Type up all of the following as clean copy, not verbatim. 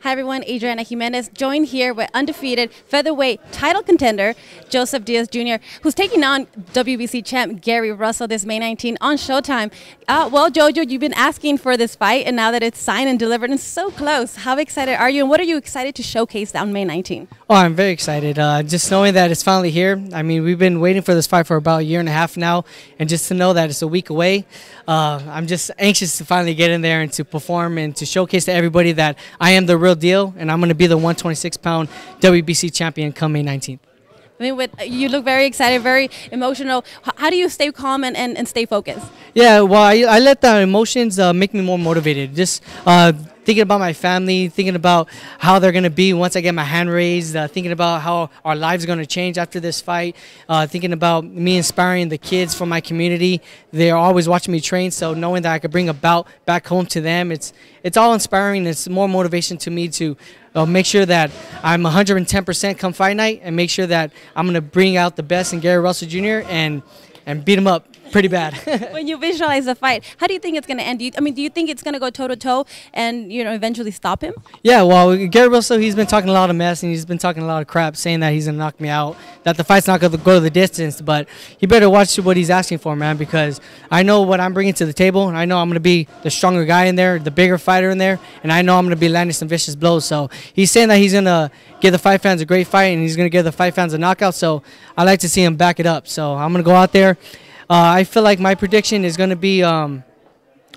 Hi everyone, Adriana Jimenez, joined here with undefeated featherweight title contender Joseph Diaz Jr., who's taking on WBC champ Gary Russell this May 19 on Showtime. Well, Jojo, you've been asking for this fight, and now that it's signed and delivered and so close, how excited are you, and what are you excited to showcase on May 19? Oh, I'm very excited. Just knowing that it's finally here. I mean, we've been waiting for this fight for about a year and a half now, and just to know that it's a week away, I'm just anxious to finally get in there and to perform and to showcase to everybody that I am the real deal, and I'm going to be the 126-pound WBC champion come May 19th. I mean, you look very excited, very emotional. How do you stay calm and stay focused? Yeah, well, I let the emotions make me more motivated. Just thinking about my family, thinking about how they're going to be once I get my hand raised, thinking about how our lives are going to change after this fight, thinking about me inspiring the kids from my community. They're always watching me train, so knowing that I could bring a bout back home to them, it's all inspiring. It's more motivation to me to make sure that I'm 110% come fight night and make sure that I'm going to bring out the best in Gary Russell Jr. and beat him up pretty bad. When you visualize the fight, how do you think it's going to end? Do you think it's going to go toe-to-toe and, eventually stop him? Yeah, well, Gary Russell, he's been talking a lot of mess and he's been talking a lot of crap, saying that he's going to knock me out, that the fight's not going to go the distance, but he better watch what he's asking for, man, because I know what I'm bringing to the table, and I know I'm going to be the stronger guy in there, the bigger fighter in there, and I know I'm going to be landing some vicious blows. So he's saying that he's going to give the fight fans a great fight and he's going to give the fight fans a knockout, so I like to see him back it up. So I'm going to go out there. I feel like my prediction is going to be I'm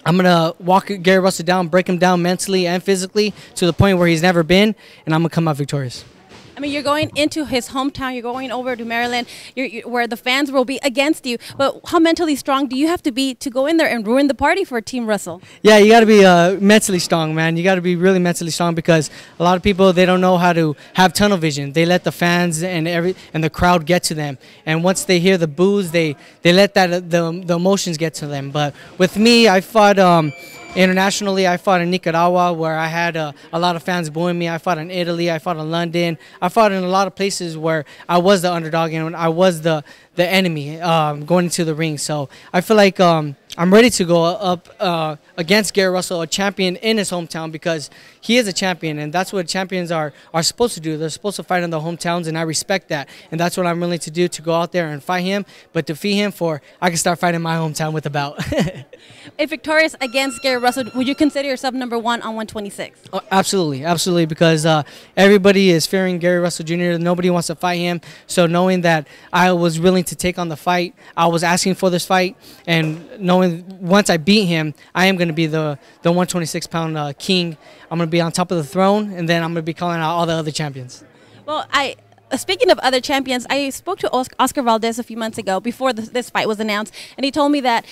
going to walk Gary Russell down, break him down mentally and physically to the point where he's never been, and I'm going to come out victorious. I mean, you're going into his hometown. You're going over to Maryland, where the fans will be against you. But how mentally strong do you have to be to go in there and ruin the party for Team Russell? Yeah, you got to be mentally strong, man. You got to be really mentally strong because a lot of people, they don't know how to have tunnel vision. They let the fans and the crowd get to them. And once they hear the boos, they let the emotions get to them. But with me, I fought internationally. I fought in Nicaragua, where I had a lot of fans booing me. I fought in Italy. I fought in London. I fought in a lot of places where I was the underdog and I was the enemy going into the ring. So I feel like I'm ready to go up against Gary Russell, a champion in his hometown, because he is a champion, and that's what champions are supposed to do. They're supposed to fight in their hometowns, and I respect that. And that's what I'm willing to do, to go out there and fight him, but defeat him I can start fighting my hometown with a bout. If victorious against Gary Russell, would you consider yourself #1 on 126? Oh, absolutely, absolutely, because everybody is fearing Gary Russell Jr. Nobody wants to fight him. So knowing that I was willing to take on the fight, I was asking for this fight, and knowing once I beat him, I am going to be the 126-pound king. I'm going to be on top of the throne, and then I'm going to be calling out all the other champions. Well, speaking of other champions, I spoke to Oscar Valdez a few months ago before this fight was announced, and he told me that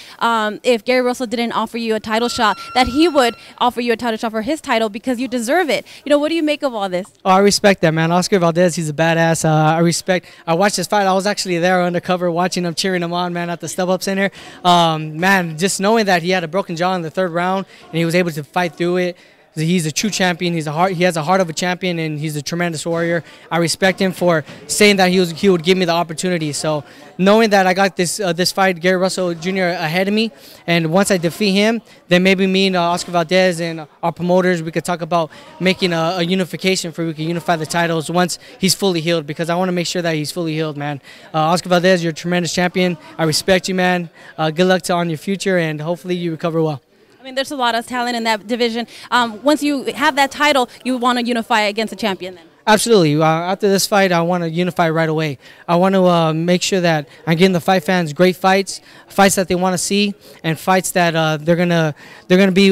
if Gary Russell didn't offer you a title shot, that he would offer you a title shot for his title because you deserve it. What do you make of all this? Oh, I respect that, man. Oscar Valdez, he's a badass. I watched this fight. I was actually there undercover watching him, cheering him on, man, at the StubHub Center. Man, just knowing that he had a broken jaw in the 3rd round and he was able to fight through it. He's a true champion. He has a heart of a champion, and he's a tremendous warrior. I respect him for saying that he would give me the opportunity. So knowing that I got this fight, Gary Russell Jr. ahead of me, and once I defeat him, then maybe me and Oscar Valdez and our promoters, we could talk about making a unification we can unify the titles once he's fully healed, because I want to make sure that he's fully healed, man. Oscar Valdez, you're a tremendous champion. I respect you, man. Good luck on your future, and hopefully you recover well. I mean, there's a lot of talent in that division. Once you have that title, you want to unify against a champion then? Absolutely. After this fight, I want to unify right away. I want to make sure that I'm getting the fight fans great fights that they want to see, and fights that they're gonna be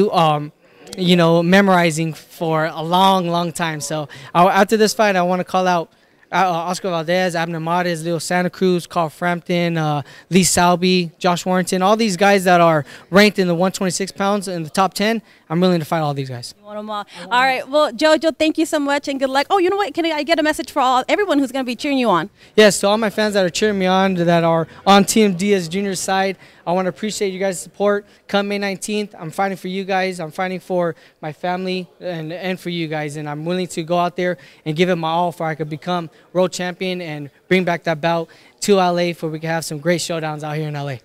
memorizing for a long time. So after this fight, I want to call out Oscar Valdez, Abner Mares, Leo Santa Cruz, Carl Frampton, Lee Salby, Josh Warrington, all these guys that are ranked in the 126 pounds in the top 10. I'm willing to fight all these guys. You want them all. All right. Well, Jojo, thank you so much and good luck. Oh, you know what? Can I get a message for everyone who's going to be cheering you on? Yes, to all my fans that are cheering me on, that are on Team Diaz Jr.'s side, I want to appreciate you guys' support. Come May 19th, I'm fighting for you guys. I'm fighting for my family and for you guys, and I'm willing to go out there and give it my all for I could become world champion and bring back that belt to LA, for we can have some great showdowns out here in LA.